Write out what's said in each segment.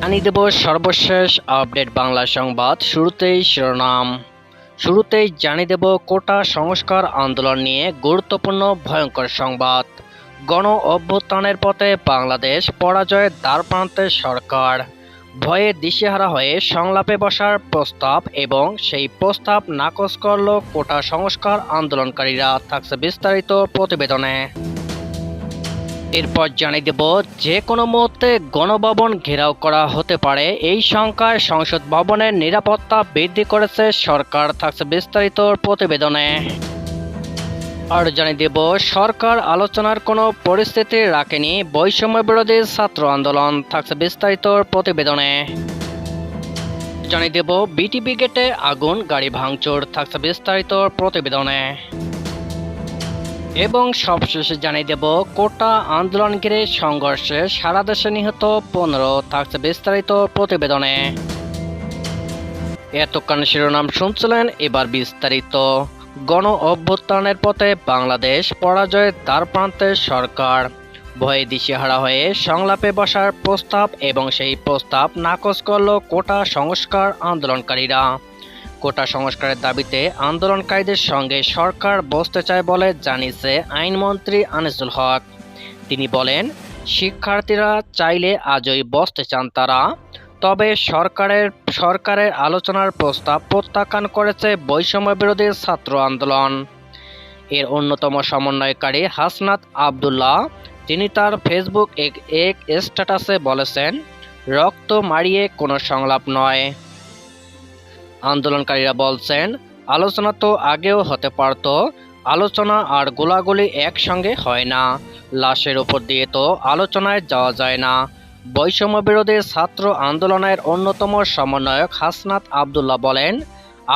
জানিয়ে দেব সর্বশেষ আপডেট বাংলা সংবাদ। শুরুতেই জানিয়ে দেব কোটা সংস্কার আন্দোলন নিয়ে গুরুত্বপূর্ণ ভয়ঙ্কর সংবাদ। গণ অভ্যুত্থানের পথে বাংলাদেশ পরাজয়ের দ্বারপ্রান্তে সরকার, ভয়ে দিশেহারা হয়ে সংলাপে বসার প্রস্তাব এবং সেই প্রস্তাব নাকচ করল কোটা সংস্কার আন্দোলনকারীরা। থাকছে বিস্তারিত প্রতিবেদনে। এরপর জানিয়ে দেব যে কোনো মুহূর্তে গণভবন ঘেরাও করা হতে পারে, এই শঙ্কায় সংসদ ভবনের নিরাপত্তা বৃদ্ধি করেছে সরকার। থাকছে বিস্তারিত প্রতিবেদনে। আর জানিয়ে দেব সরকার আলোচনার কোনো পরিস্থিতি রাখেনি বৈষম্য বিরোধী ছাত্র আন্দোলন। থাকছে বিস্তারিত প্রতিবেদনে। জানিয়ে দেব বিটিপি গেটে আগুন, গাড়ি ভাঙচুর। থাকছে বিস্তারিত প্রতিবেদনে। এবং সবশেষে জানিয়ে দেব কোটা আন্দোলন ঘিরে সংঘর্ষে সারা দেশে নিহত 15। থাকছে বিস্তারিত প্রতিবেদনে। এতক্ষণ শিরোনাম শুনছিলেন, এবার বিস্তারিত। গণ অভ্যুত্থানের পথে বাংলাদেশ পরাজয়ের দ্বারপ্রান্তে সরকার, ভয়ে দিশেহারা হয়ে সংলাপে বসার প্রস্তাব এবং সেই প্রস্তাব নাকচ করল কোটা সংস্কার আন্দোলনকারীরা। কোটা সংস্কারের দাবিতে আন্দোলনকারীদের সঙ্গে সরকার বসতে চায় বলে জানিয়েছে আইনমন্ত্রী আনিসুল হক। তিনি বলেন, শিক্ষার্থীরা চাইলে আজই বসতে চান তারা, তবে সরকারের আলোচনার প্রস্তাব প্রত্যাখ্যান করেছে বৈষম্য বিরোধী ছাত্র আন্দোলন। এর অন্যতম সমন্বয়কারী হাসনাত আবদুল্লাহ, তিনি তার ফেসবুক এক স্ট্যাটাসে বলেছেন, রক্ত মারিয়ে কোনো সংলাপ নয়। আন্দোলনকারীরা বলছেন, আলোচনা তো আগেও হতে পারত, আলোচনা আর গোলাগুলি একসঙ্গে হয় না, লাশের উপর দিয়ে তো আলোচনায় যাওয়া যায় না। বৈষম্য বিরোধী ছাত্র আন্দোলনের অন্যতম সমন্বয়ক হাসনাত আবদুল্লাহ বলেন,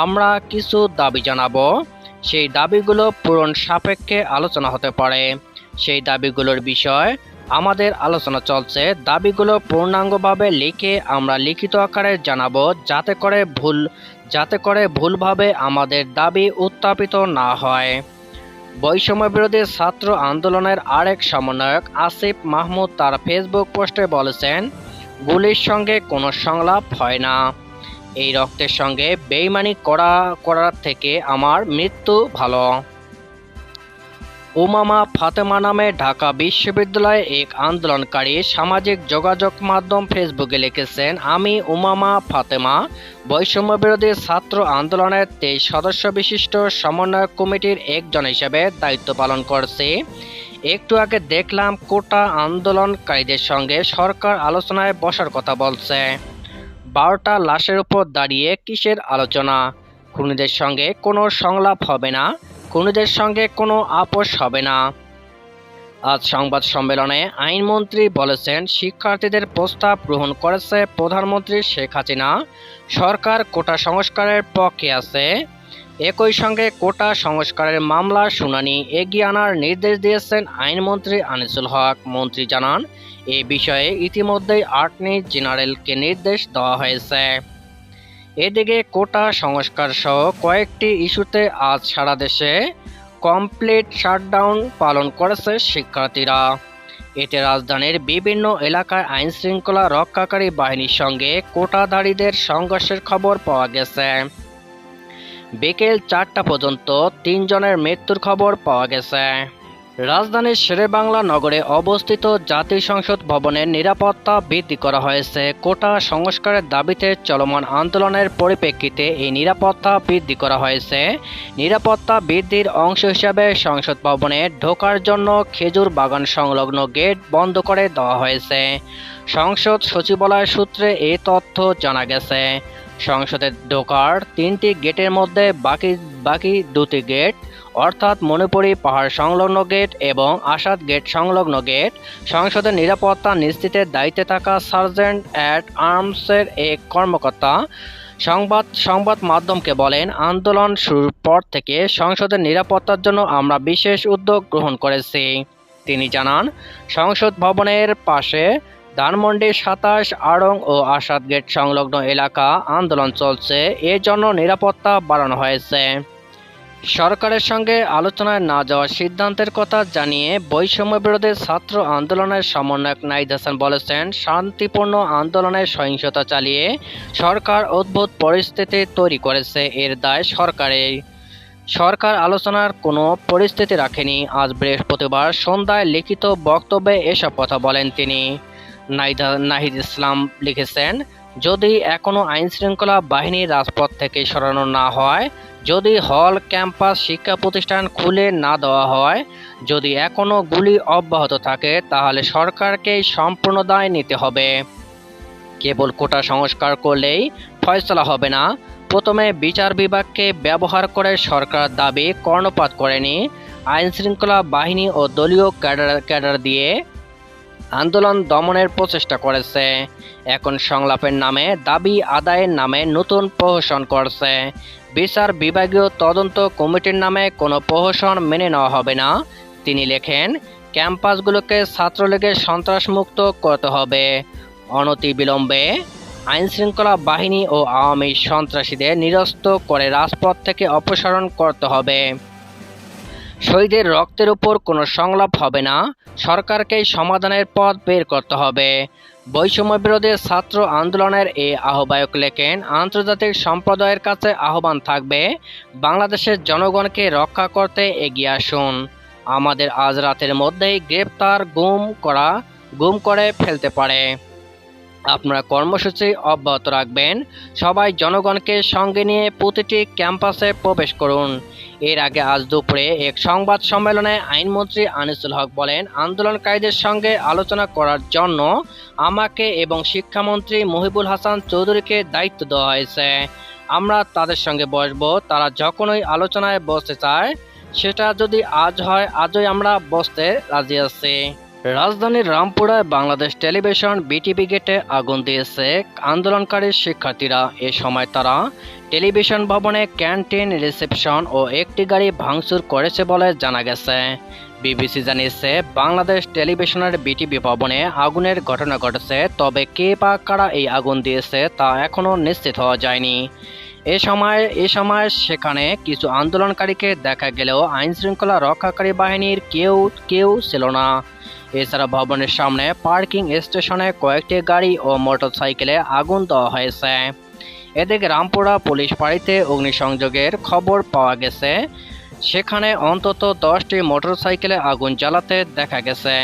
আমরা কিছু দাবি জানাবো, সেই দাবিগুলো পূরণ সাপেক্ষে আলোচনা হতে পারে। সেই দাবিগুলোর বিষয় আমাদের আলোচনা চলছে। দাবিগুলো পূর্ণাঙ্গভাবে লিখে আমরা লিখিত আকারে জানাবো, যাতে করে ভুলভাবে আমাদের দাবি উত্থাপিত না হয়। বৈষম্য বিরোধী ছাত্র আন্দোলনের আরেক সমন্বয়ক আসিফ মাহমুদ তার ফেসবুক পোস্টে বলেছেন, গুলির সঙ্গে কোনো সংলাপ হয় না, এই রক্তের সঙ্গে বেইমানি করার থেকে আমার মৃত্যু ভালো। উমামা ফাতেমা নামে ঢাকা বিশ্ববিদ্যালয়ে এক আন্দোলনকারী সামাজিক যোগাযোগ মাধ্যম ফেসবুকে লিখেছেন, আমি উমামা ফাতেমা বৈষম্য বিরোধী ছাত্র আন্দোলনের 23 সদস্য বিশিষ্ট সমন্বয়ক কমিটির একজন হিসেবে দায়িত্ব পালন করছি। একটু আগে দেখলাম কোটা আন্দোলনকারীদের সঙ্গে সরকার আলোচনায় বসার কথা বলছে। 12টা লাশের উপর দাঁড়িয়ে কিসের আলোচনা? খুনিদের সঙ্গে কোনো সংলাপ হবে না, খুনিদের সঙ্গে কোনো আপোষ হবে না। আজ সংবাদ সম্মেলনে আইনমন্ত্রী বলেছেন, শিক্ষার্থীদের প্রস্তাব গ্রহণ করেছে প্রধানমন্ত্রী শেখ হাসিনা, সরকার কোটা সংস্কারের পক্ষে আছে। একই সঙ্গে কোটা সংস্কারের মামলার শুনানি এগিয়ে আনার নির্দেশ দিয়েছেন আইনমন্ত্রী আনিসুল হক। মন্ত্রী জানান, এ বিষয়ে ইতিমধ্যেই অ্যাটর্নি জেনারেলকে নির্দেশ দেওয়া হয়েছে। এদিকে কোটা সংস্কার সহ কয়েকটি ইস্যুতে আজ সারা দেশে কমপ্লিট শাটডাউন পালন করেছে শিক্ষার্থীরা। এতে রাজধানীর বিভিন্ন এলাকায় আইনশৃঙ্খলা রক্ষাকারী বাহিনীর সঙ্গে কোটাধারীদের সংঘর্ষের খবর পাওয়া গেছে। বিকেল 4টা পর্যন্ত 3 জনের মৃত্যুর খবর পাওয়া গেছে। রাজধানীর শেরেবাংলা নগরে অবস্থিত জাতীয় সংসদ ভবনের নিরাপত্তা বৃদ্ধি করা হয়েছে। কোটা সংস্কারের দাবিতে চলমান আন্দোলনের পরিপ্রেক্ষিতে এই নিরাপত্তা বৃদ্ধি করা হয়েছে। নিরাপত্তা বৃদ্ধির অংশ হিসাবে সংসদ ভবনে ঢোকার জন্য খেজুর বাগান সংলগ্ন গেট বন্ধ করে দেওয়া হয়েছে। সংসদ সচিবালয় সূত্রে এই তথ্য জানা গেছে। সংসদে ঢোকার 3টি গেটের মধ্যে বাকি 2টি গেট, অর্থাৎ মণিপুরি পাহাড় সংলগ্ন গেট এবং আসাদ গেট সংলগ্ন গেট, সংসদের নিরাপত্তা নিশ্চিতের দায়িত্বে থাকা সার্জেন্ট অ্যাট আর্মসের এক কর্মকর্তা সংবাদ মাধ্যমকে বলেন, আন্দোলন শুরুর পর থেকে সংসদের নিরাপত্তার জন্য আমরা বিশেষ উদ্যোগ গ্রহণ করেছি। তিনি জানান, সংসদ ভবনের পাশে ধানমন্ডি 27 আড়ং ও আসাদ গেট সংলগ্ন এলাকা আন্দোলন চলছে, এর জন্য নিরাপত্তা বাড়ানো হয়েছে। সরকারের সঙ্গে আলোচনায় না যাওয়ার সিদ্ধান্তের কথা জানিয়ে বৈষম্য বিরোধী ছাত্র আন্দোলনের সমন্বয়ক নাহিদ হাসান বলেছেন, শান্তিপূর্ণ আন্দোলনের সহিংসতা চালিয়ে সরকার অদ্ভুত পরিস্থিতি তৈরি করেছে, এর দায় সরকারের। সরকার আলোচনার কোনো পরিস্থিতি রাখেনি। আজ বৃহস্পতিবার সন্ধ্যায় লিখিত বক্তব্যে এসব কথা বলেন তিনি। নাহিদ ইসলাম লিখেছেন, যদি এখনো আইনশৃঙ্খলা বাহিনী রাজপথ থেকে সরানো না হয়, যদি হল ক্যাম্পাস শিক্ষা প্রতিষ্ঠান খুলে না দেওয়া হয়, যদি এখনো গুলি অব্যাহত থাকে, তাহলে সরকারকেই সম্পূর্ণ দায় নিতে হবে। কেবল কোটা সংস্কার করলেই ফয়সালা হবে না। প্রথমে বিচার বিভাগকে ব্যবহার করে সরকার দাবি কর্ণপাত করেনি। আইনশৃঙ্খলা বাহিনী ও দলীয় ক্যাডার দিয়ে আন্দোলন দমনের প্রচেষ্টা করেছে। এখন সংলাপের নামে, দাবি আদায়ের নামে নতুন প্রহসন করছে। বিচার বিভাগীয় তদন্ত কমিটির নামে কোনো প্রহসন মেনে নেওয়া হবে না। তিনি লেখেন, ক্যাম্পাসগুলোকে ছাত্রলীগের সন্ত্রাসমুক্ত করতে হবে। অনতিবিলম্বে আইনশৃঙ্খলা বাহিনী ও আওয়ামী সন্ত্রাসীদের নিরস্ত করে রাজপথ থেকে অপসারণ করতে হবে। শহীদের রক্তের উপর কোনো সংলাপ হবে না। সরকারকেই সমাধানের পথ বের করতে হবে। বৈষম্য বিরোধী ছাত্র আন্দোলনের এই আহ্বায়ক লেখেন, আন্তর্জাতিক সম্প্রদায়ের কাছে আহ্বান থাকবে, বাংলাদেশের জনগণকে রক্ষা করতে এগিয়ে আসুন। আমাদের আজ রাতের মধ্যেই গ্রেপ্তার, গুম করে ফেলতে পারে। আপনারা কর্মসূচি অব্যাহত রাখবেন। সবাই জনগণকে সঙ্গে নিয়ে প্রতিটি ক্যাম্পাসে প্রবেশ করুন। এর আগে আজ দুপুরে এক সংবাদ সম্মেলনে আইনমন্ত্রী আনিসুল হক বলেন, আন্দোলনকারীদের সঙ্গে আলোচনা করার জন্য আমাকে এবং শিক্ষামন্ত্রী মহিবুল হাসান চৌধুরীকে দায়িত্ব দেওয়া হয়েছে। আমরা তাদের সঙ্গে বসবো। তারা যখনই আলোচনায় বসতে চায়, সেটা যদি আজ হয়, আজই আমরা বসতে রাজি আছি। রাজধানীর রামপুরায় বাংলাদেশ টেলিভিশন বিটিভি গেটে আগুন দিয়েছে আন্দোলনকারী শিক্ষার্থীরা। এ সময় তারা টেলিভিশন ভবনে ক্যান্টিন, রিসেপশন ও একটি গাড়ি ভাঙচুর করেছে বলে জানা গেছে। বিবিসি জানিয়েছে, বাংলাদেশ টেলিভিশনের বিটিভি ভবনে আগুনের ঘটনা ঘটেছে, তবে কে বা কারা এই আগুন দিয়েছে তা এখনও নিশ্চিত হওয়া যায়নি। এ সময় সেখানে কিছু আন্দোলনকারীকে দেখা গেলেও আইনশৃঙ্খলা রক্ষাকারী বাহিনীর কেউ ছিল না। এছাড়া ভবনের সামনে পার্কিং স্টেশনে কয়েকটি গাড়ি ও মোটরসাইকেলে আগুন দেওয়া হয়েছে। এদিকে রামপুরা পুলিশ ফাঁড়িতে অগ্নিসংযোগের খবর পাওয়া গেছে। সেখানে অন্তত 10টি মোটরসাইকেলে আগুন জ্বালাতে দেখা গেছে।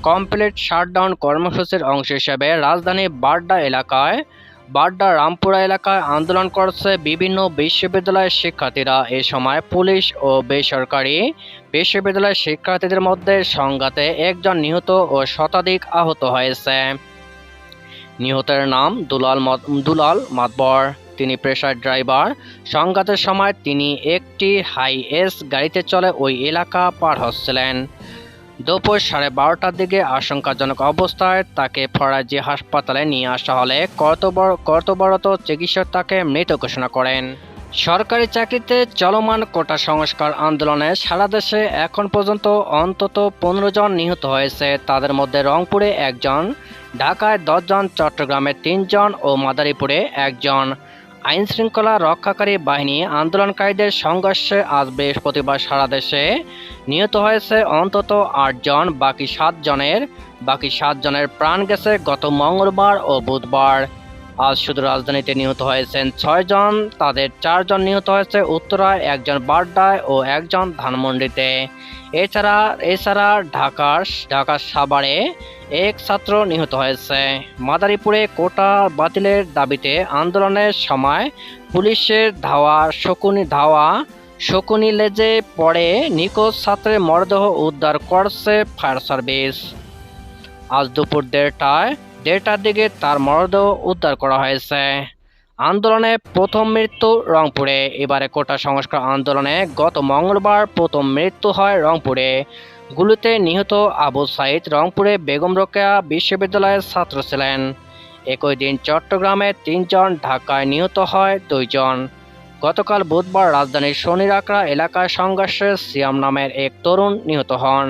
কমপ্লিট শাটডাউন কর্মসূচির অংশ হিসেবে রাজধানী বাড্ডা রামপুরা এলাকায় আন্দোলন করছে বিভিন্ন বিশ্ববিদ্যালয়ের শিক্ষার্থীরা। এ সময় পুলিশ ও বেসরকারি বিশ্ববিদ্যালয়ের শিক্ষার্থীদের মধ্যে সংঘাতে একজন নিহত ও শতাধিক আহত হয়েছে। নিহতের নাম দুলাল মাতবর। তিনি পেশার ড্রাইভার। সংঘাতের সময় তিনি একটি হাই-এস গাড়িতে চলে ওই এলাকা পার হচ্ছিলেন। দুপুর 12:30টার দিকে আশঙ্কাজনক অবস্থায় তাকে ফরাজি হাসপাতালে নিয়ে আসা হলে কর্তব্যরত চিকিৎসক তাকে মৃত ঘোষণা করেন। সরকারি চাকরিতে চলমান কোটা সংস্কার আন্দোলনে সারা দেশে এখন পর্যন্ত অন্তত 15 জন নিহত হয়েছে। তাদের মধ্যে রংপুরে 1 জন, ঢাকায় 10 জন, চট্টগ্রামে 3 জন ও মাদারীপুরে 1 জন। আইনশৃঙ্খলা রক্ষাকারী বাহিনী আন্দোলনকারীদের সংঘর্ষে আজ বৃহস্পতিবার সারা দেশে নিহত হয়েছে অন্তত 8 জন। বাকি 7 জনের প্রাণ গেছে গত মঙ্গলবার ও বুধবার। আজ শুধু রাজধানীতে নিহত হয়েছেন 6 জন। তাদের 4 জন নিহত হয়েছে উত্তরায়, 1 জন বাড্ডায় ও 1 জন ধানমন্ডিতে। এছাড়া ঢাকার সাভারে 1 ছাত্র নিহত হয়েছে। মাদারীপুরে কোটা বাতিলের দাবিতে আন্দোলনের সময় পুলিশের শকুনি লেজে পড়ে নিখোঁজ ছাত্রের মরদেহ উদ্ধার করছে ফায়ার সার্ভিস। আজ দুপুর 1:30টার দিকে তার মরদেহ উদ্ধার করা হয়েছে। আন্দোলনে প্রথম মৃত্যু রংপুরে। এবারে কোটা সংস্কার আন্দোলনে গত মঙ্গলবার প্রথম মৃত্যু হয় রংপুরে। গুলিতে নিহত আবু সাইদ রংপুরে বেগম রোকেয়া বিশ্ববিদ্যালয়ের ছাত্র ছিলেন। একই দিন চট্টগ্রামে 3 জন, ঢাকায় নিহত হয় 2 জন। গতকাল বুধবার রাজধানীর শনির আকরা এলাকায় সংঘর্ষে সিয়াম নামের এক তরুণ নিহত হন।